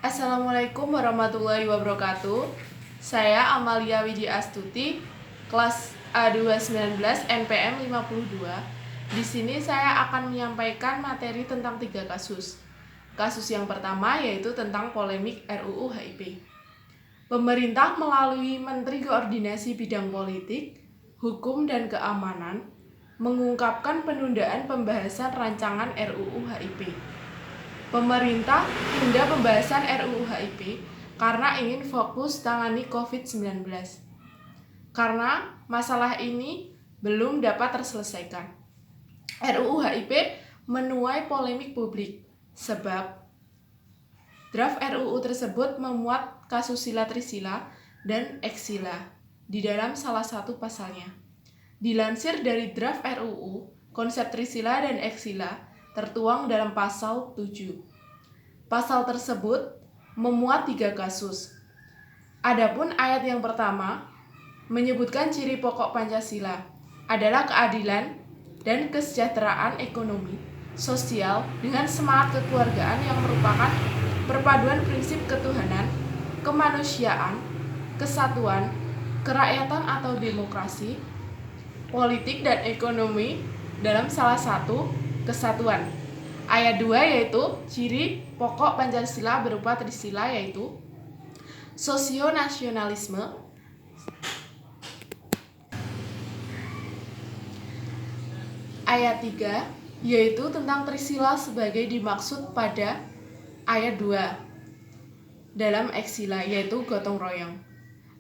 Assalamualaikum warahmatullahi wabarakatuh. Saya Amalia Widi Astuti, kelas A219 NPM 52. Di sini saya akan menyampaikan materi tentang 3 kasus. Kasus yang pertama yaitu tentang polemik RUU HIP. Pemerintah melalui Menteri Koordinasi Bidang Politik, Hukum dan Keamanan mengungkapkan penundaan pembahasan rancangan RUU HIP. Pemerintah tunda pembahasan RUU HIP karena ingin fokus tangani COVID-19. Karena masalah ini belum dapat terselesaikan. RUU HIP menuai polemik publik sebab draft RUU tersebut memuat kasus sila trisila dan eksila di dalam salah satu pasalnya. Dilansir dari draft RUU, konsep trisila dan eksila tertuang dalam pasal 7. Pasal tersebut memuat 3 kasus. Adapun ayat yang pertama menyebutkan ciri pokok Pancasila adalah keadilan dan kesejahteraan ekonomi, sosial dengan semangat kekeluargaan yang merupakan perpaduan prinsip ketuhanan, kemanusiaan, kesatuan, kerakyatan atau demokrasi, politik dan ekonomi dalam salah satu kesatuan. Ayat 2 yaitu ciri pokok Pancasila berupa trisila yaitu sosionasionalisme, ayat 3 yaitu tentang trisila sebagai dimaksud pada ayat 2 dalam eksila yaitu gotong royong.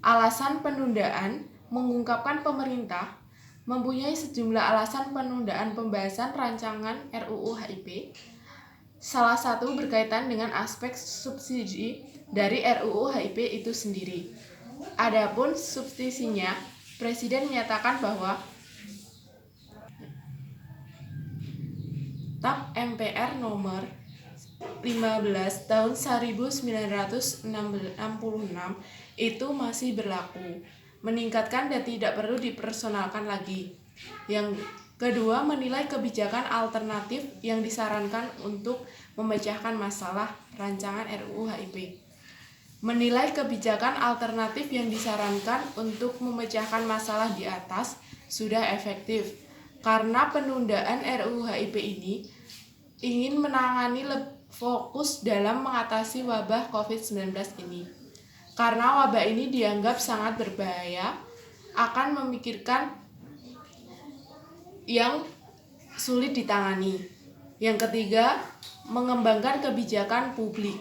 Alasan penundaan mengungkapkan pemerintah mempunyai sejumlah alasan penundaan pembahasan rancangan RUU HIP. Salah satu berkaitan dengan aspek subsidi dari RUU HIP itu sendiri. Adapun substansinya, Presiden menyatakan bahwa TAP MPR nomor 15 tahun 1966 itu masih berlaku, meningkatkan dan tidak perlu dipersonalkan lagi. Yang kedua, menilai kebijakan alternatif yang disarankan untuk memecahkan masalah rancangan RUU HIP. Menilai kebijakan alternatif yang disarankan untuk memecahkan masalah di atas sudah efektif, karena penundaan RUU HIP ini ingin menangani fokus dalam mengatasi wabah COVID-19 ini. Karena wabah ini dianggap sangat berbahaya, akan memikirkan yang sulit ditangani. Yang ketiga, mengembangkan kebijakan publik.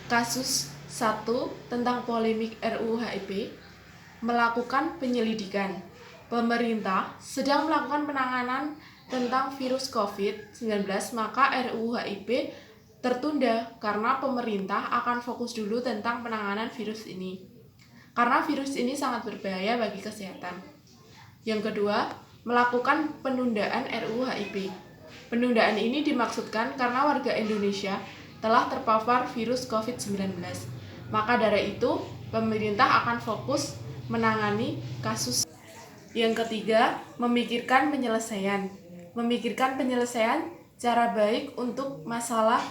Kasus 1 tentang polemik RUU HIP melakukan penyelidikan. Pemerintah sedang melakukan penanganan tentang virus COVID-19, maka RUU HIP tertunda karena pemerintah akan fokus dulu tentang penanganan virus ini. Karena virus ini sangat berbahaya bagi kesehatan. Yang kedua, melakukan penundaan RUU HIP. Penundaan ini dimaksudkan karena warga Indonesia telah terpapar virus COVID-19. Maka dari itu, pemerintah akan fokus menangani kasus. Yang ketiga, memikirkan penyelesaian cara baik untuk masalah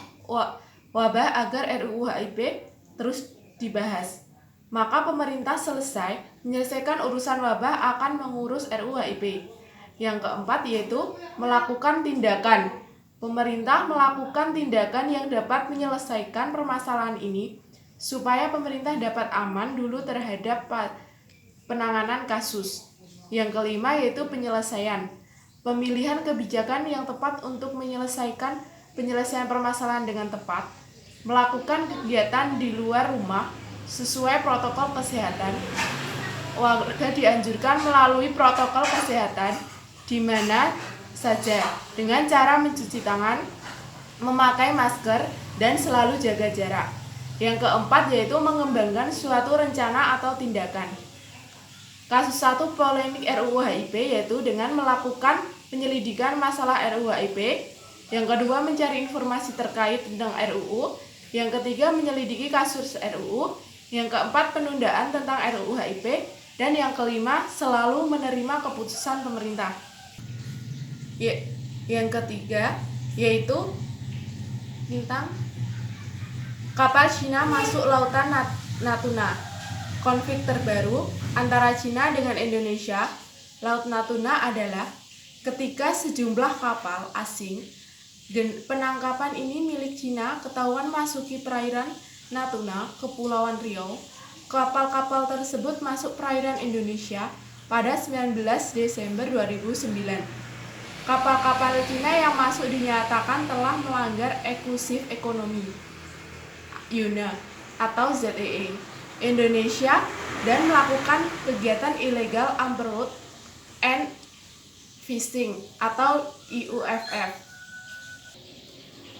wabah agar RUU HIP terus dibahas. Maka pemerintah selesai menyelesaikan urusan wabah akan mengurus RUU HIP. Yang keempat yaitu melakukan tindakan. Pemerintah melakukan tindakan yang dapat menyelesaikan permasalahan ini supaya pemerintah dapat aman dulu terhadap penanganan kasus. Yang kelima yaitu penyelesaian. Pemilihan kebijakan yang tepat untuk menyelesaikan permasalahan dengan tepat. Melakukan kegiatan di luar rumah sesuai protokol kesehatan. Warga dianjurkan melalui protokol kesehatan di mana saja dengan cara mencuci tangan, memakai masker, dan selalu jaga jarak. Yang keempat yaitu mengembangkan suatu rencana atau tindakan. Kasus 1 polemik RUU HIP yaitu dengan melakukan penyelidikan masalah RUU HIP. Yang kedua mencari informasi terkait tentang RUU. Yang ketiga menyelidiki kasus RUU. Yang keempat penundaan tentang RUU HIP. Dan yang kelima selalu menerima keputusan pemerintah. Yang ketiga yaitu tentang kapal Cina masuk lautan Natuna. Konflik terbaru antara Cina dengan Indonesia, Laut Natuna adalah ketika sejumlah kapal asing dan penangkapan ini milik Cina ketahuan masuki perairan Natuna, Kepulauan Riau. Kapal-kapal tersebut masuk perairan Indonesia pada 19 Desember 2009. Kapal-kapal Cina yang masuk dinyatakan telah melanggar eksklusif ekonomi Yuna atau ZEE Indonesia dan melakukan kegiatan ilegal umber and fishing atau IUFF.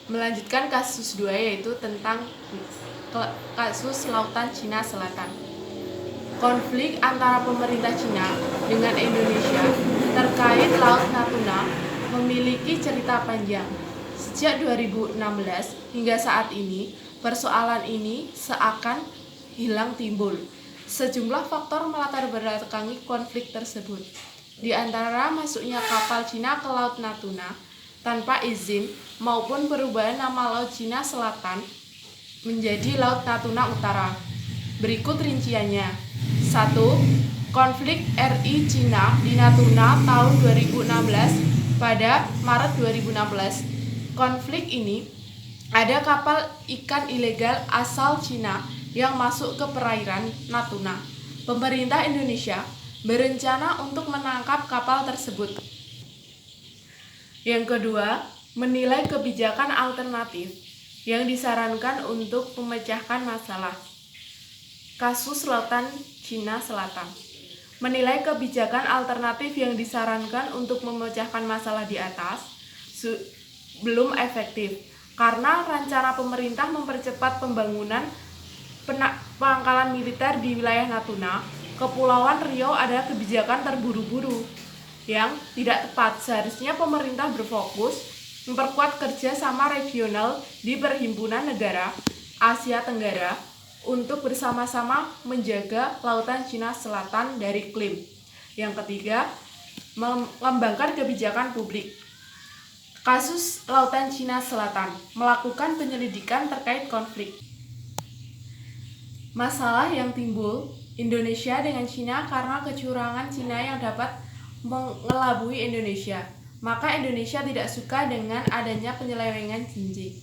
Melanjutkan kasus 2 yaitu tentang kasus Lautan Cina Selatan. Konflik antara pemerintah Cina dengan Indonesia terkait Laut Natuna memiliki cerita panjang. Sejak 2016 hingga saat ini, persoalan ini seakan hilang timbul. Sejumlah faktor melatar belakangi konflik tersebut. Di antara masuknya kapal Cina ke Laut Natuna tanpa izin maupun perubahan nama Laut Cina Selatan menjadi Laut Natuna Utara. Berikut rinciannya. 1. Konflik RI Cina di Natuna tahun 2016 pada Maret 2016. Konflik ini ada kapal ikan ilegal asal Cina yang masuk ke perairan Natuna. Pemerintah Indonesia berencana untuk menangkap kapal tersebut. Yang kedua, menilai kebijakan alternatif yang disarankan untuk memecahkan masalah. Kasus Lautan Cina Selatan. Menilai kebijakan alternatif yang disarankan untuk memecahkan masalah di atas belum efektif karena rencana pemerintah mempercepat pembangunan pangkalan militer di wilayah Natuna, Kepulauan Riau adalah kebijakan terburu-buru yang tidak tepat. Seharusnya pemerintah berfokus memperkuat kerjasama regional di Perhimpunan Negara Asia Tenggara untuk bersama-sama menjaga Lautan Cina Selatan dari klaim. Yang ketiga, mengembangkan kebijakan publik. Kasus Lautan Cina Selatan, melakukan penyelidikan terkait konflik. Masalah yang timbul Indonesia dengan Cina karena kecurangan Cina yang dapat mengelabui Indonesia. Maka Indonesia tidak suka dengan adanya penyelewengan janji.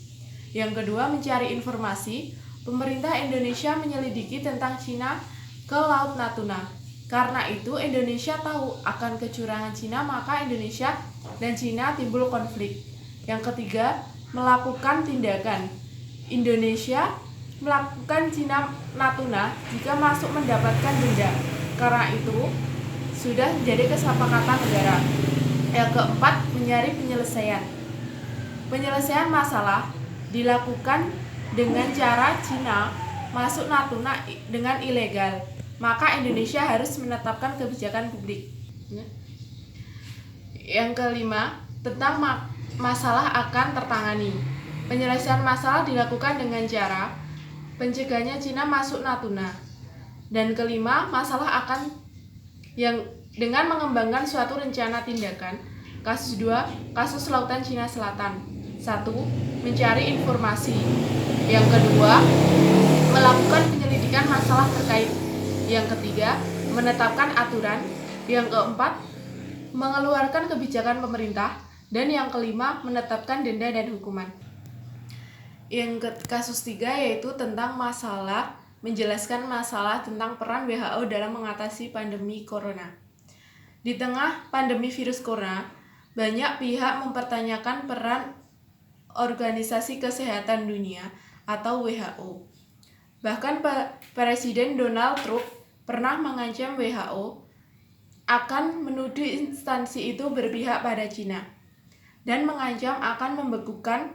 Yang kedua, mencari informasi. Pemerintah Indonesia menyelidiki tentang Cina ke Laut Natuna. Karena itu Indonesia tahu akan kecurangan Cina, maka Indonesia dan Cina timbul konflik. Yang ketiga, melakukan tindakan. Indonesia melakukan Cina Natuna jika masuk mendapatkan denda. Karena itu sudah jadi kesepakatan negara. Yang keempat, mencari penyelesaian. Penyelesaian masalah dilakukan dengan cara Cina masuk Natuna dengan ilegal, maka Indonesia harus menetapkan kebijakan publik. Yang kelima, tentang masalah akan tertangani. Penyelesaian masalah dilakukan dengan cara pencegahannya Cina masuk Natuna. Dan kelima, masalah akan yang dengan mengembangkan suatu rencana tindakan. Kasus 2, kasus Lautan Cina Selatan. 1. Mencari informasi. Yang kedua, melakukan penyelidikan masalah terkait. Yang ketiga, menetapkan aturan. Yang keempat, mengeluarkan kebijakan pemerintah. Dan yang kelima, menetapkan denda dan hukuman. Yang kasus 3 yaitu tentang menjelaskan masalah tentang peran WHO dalam mengatasi pandemi corona. Di tengah pandemi virus corona, banyak pihak mempertanyakan peran Organisasi Kesehatan Dunia atau WHO. Bahkan Presiden Donald Trump pernah mengancam WHO akan menuduh instansi itu berpihak pada Cina dan mengancam akan membekukan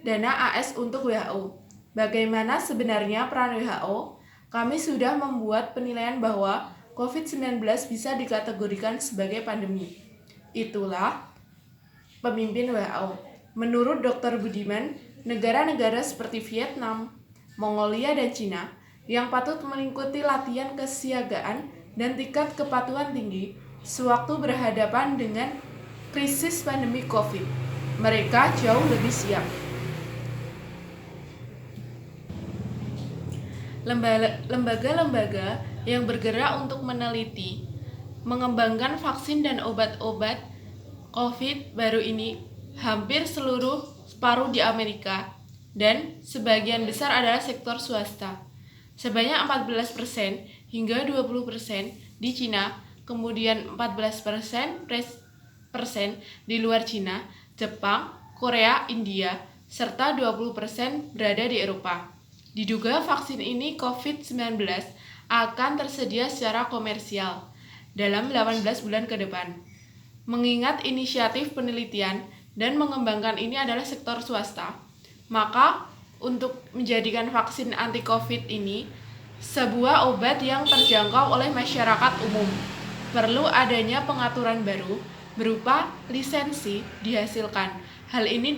dana AS untuk WHO. Bagaimana sebenarnya peran WHO? Kami sudah membuat penilaian bahwa COVID-19 bisa dikategorikan sebagai pandemi. Itulah pemimpin WHO. Menurut Dr. Budiman, negara-negara seperti Vietnam, Mongolia, dan Cina yang patut mengikuti latihan kesiagaan dan tingkat kepatuhan tinggi sewaktu berhadapan dengan krisis pandemi COVID. Mereka jauh lebih siap. Lembaga-lembaga yang bergerak untuk meneliti, mengembangkan vaksin dan obat-obat COVID baru ini hampir separuh di Amerika dan sebagian besar adalah sektor swasta. Sebanyak 14% hingga 20% di Cina, kemudian 14% di luar Cina, Jepang, Korea, India, serta 20% berada di Eropa. Diduga vaksin ini COVID-19 akan tersedia secara komersial dalam 18 bulan ke depan. Mengingat inisiatif penelitian dan mengembangkan ini adalah sektor swasta, maka untuk menjadikan vaksin anti-COVID ini sebuah obat yang terjangkau oleh masyarakat umum, perlu adanya pengaturan baru berupa lisensi dihasilkan. Hal ini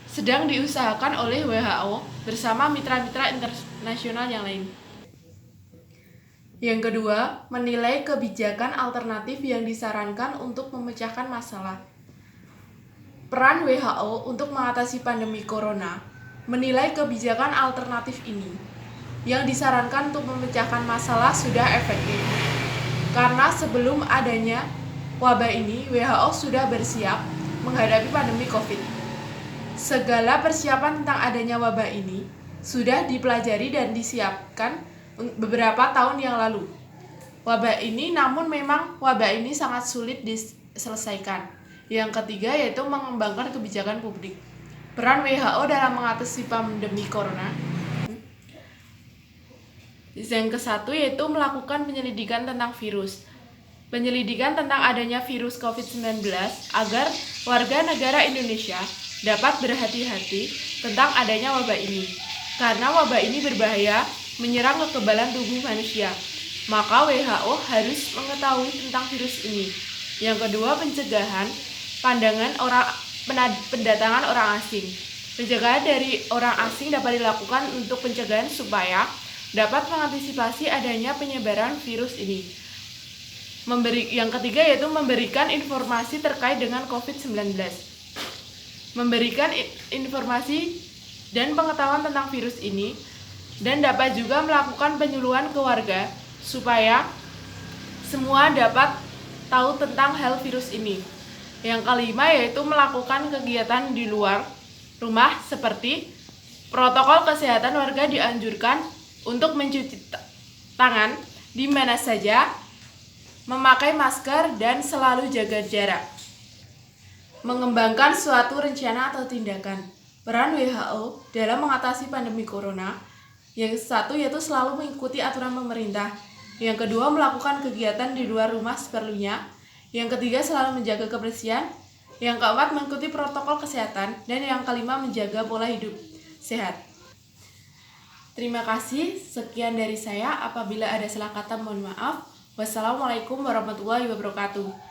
sedang diusahakan oleh WHO bersama mitra-mitra internasional yang lain. Yang kedua, menilai kebijakan alternatif yang disarankan untuk memecahkan masalah. Peran WHO untuk mengatasi pandemi corona menilai kebijakan alternatif ini yang disarankan untuk memecahkan masalah sudah efektif. Karena sebelum adanya wabah ini, WHO sudah bersiap menghadapi pandemi COVID. Segala persiapan tentang adanya wabah ini sudah dipelajari dan disiapkan beberapa tahun yang lalu. Namun memang wabah ini sangat sulit diselesaikan. Yang ketiga yaitu mengembangkan kebijakan publik. Peran WHO dalam mengatasi pandemi corona. Yang ke-1 yaitu melakukan penyelidikan tentang virus. Penyelidikan tentang adanya virus COVID-19 agar warga negara Indonesia dapat berhati-hati tentang adanya wabah ini. Karena wabah ini berbahaya, menyerang kekebalan tubuh manusia. Maka WHO harus mengetahui tentang virus ini. Yang kedua, pencegahan pendatangan orang asing. Pencegahan dari orang asing dapat dilakukan untuk pencegahan supaya dapat mengantisipasi adanya penyebaran virus ini. Yang ketiga yaitu memberikan informasi terkait dengan COVID-19. Memberikan informasi dan pengetahuan tentang virus ini, dan dapat juga melakukan penyuluhan ke warga supaya semua dapat tahu tentang hal virus ini. Yang kelima yaitu melakukan kegiatan di luar rumah seperti protokol kesehatan. Warga dianjurkan untuk mencuci tangan di mana saja, memakai masker, dan selalu jaga jarak. Mengembangkan suatu rencana atau tindakan. Peran WHO dalam mengatasi pandemi corona. Yang satu yaitu selalu mengikuti aturan pemerintah. Yang kedua, melakukan kegiatan di luar rumah seperlunya. Yang ketiga, selalu menjaga kebersihan. Yang keempat, mengikuti protokol kesehatan. Dan yang kelima, menjaga pola hidup sehat. Terima kasih, sekian dari saya. Apabila ada salah kata, mohon maaf. Wassalamualaikum warahmatullahi wabarakatuh.